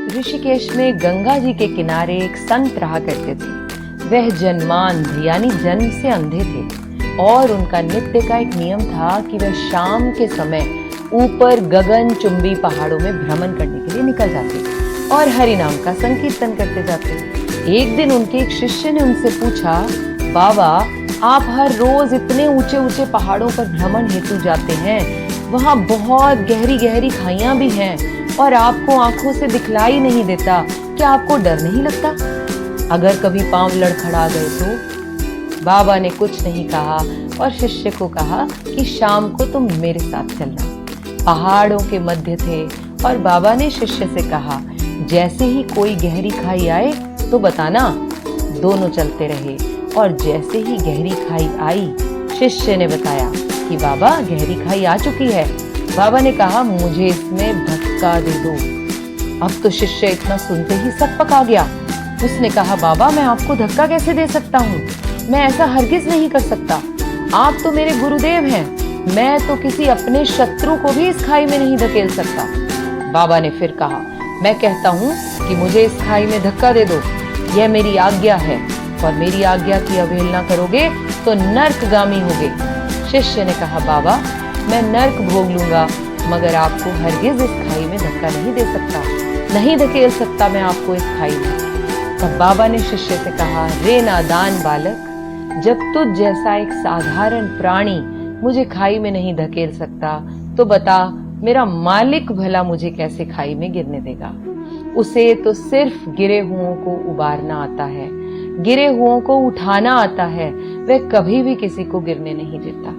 ऋषिकेश में गंगा जी के किनारे एक संत रहा करते थे। वह जन्मांध यानी जन्म से अंधे थे और उनका नित्य का एक नियम था कि वह शाम के समय ऊपर गगन चुंबी पहाड़ों में भ्रमण करने के लिए निकल जाते और हरि नाम का संकीर्तन करते जाते। एक दिन उनके एक शिष्य ने उनसे पूछा, बाबा आप हर रोज इतने ऊंचे ऊंचे पहाड़ों पर भ्रमण हेतु जाते हैं, वहां बहुत गहरी गहरी खाइयां भी हैं और आपको आंखों से दिखलाई नहीं देता, क्या आपको डर नहीं लगता? अगर कभी पांव लड़खड़ा गए तो? बाबा ने कुछ नहीं कहा और शिष्य को कहा कि शाम को तुम मेरे साथ चलना। पहाड़ों के मध्य थे और बाबा ने शिष्य से कहा, जैसे ही कोई गहरी खाई आए तो बताना। दोनों चलते रहे और जैसे ही गहरी खाई आई, शिष्य ने बताया कि बाबा गहरी खाई आ चुकी है। बाबा ने कहा, मुझे इसमें धक्का दे दो। अब तो शिष्य इतना सुनते ही सकपका गया। उसने कहा, बाबा मैं आपको धक्का कैसे दे सकता हूँ, मैं ऐसा हरगिज नहीं कर सकता। आप तो मेरे गुरुदेव हैं, मैं तो किसी अपने शत्रु को भी इस खाई में नहीं धकेल सकता। बाबा ने फिर कहा, मैं कहता हूँ कि मुझे इस खाई में धक्का दे दो, यह मेरी आज्ञा है और मेरी आज्ञा की अवहेलना करोगे तो नर्कगामी होगे। शिष्य ने कहा, बाबा मैं नर्क भोग लूंगा मगर आपको हरगिज इस खाई में धक्का नहीं दे सकता, नहीं धकेल सकता मैं आपको इस खाई में। तब बाबा ने शिष्य से कहा, रे नादान बालक, जब तुझ जैसा एक साधारण प्राणी मुझे खाई में नहीं धकेल सकता तो बता मेरा मालिक भला मुझे कैसे खाई में गिरने देगा। उसे तो सिर्फ गिरे हुओं को उबारना आता है, गिरे हुओं को उठाना आता है, वह कभी भी किसी को गिरने नहीं देता।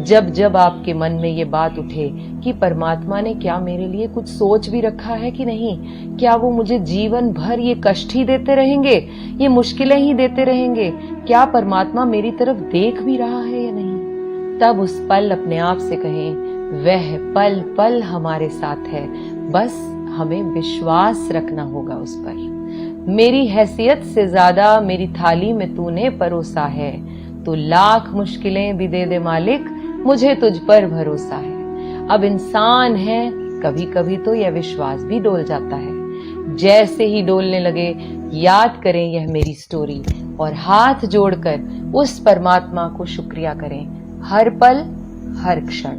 जब जब आपके मन में ये बात उठे कि परमात्मा ने क्या मेरे लिए कुछ सोच भी रखा है कि नहीं, क्या वो मुझे जीवन भर ये कष्ट ही देते रहेंगे, ये मुश्किलें ही देते रहेंगे, क्या परमात्मा मेरी तरफ देख भी रहा है या नहीं, तब उस पल अपने आप से कहें, वह पल पल हमारे साथ है, बस हमें विश्वास रखना होगा उस पर। मेरी हैसियत से ज्यादा मेरी थाली में तूने परोसा है, तू लाख मुश्किलें भी दे दे मालिक, मुझे तुझ पर भरोसा है। अब इंसान है, कभी कभी तो यह विश्वास भी डोल जाता है। जैसे ही डोलने लगे याद करें यह मेरी स्टोरी और हाथ जोड़कर उस परमात्मा को शुक्रिया करें, हर पल हर क्षण।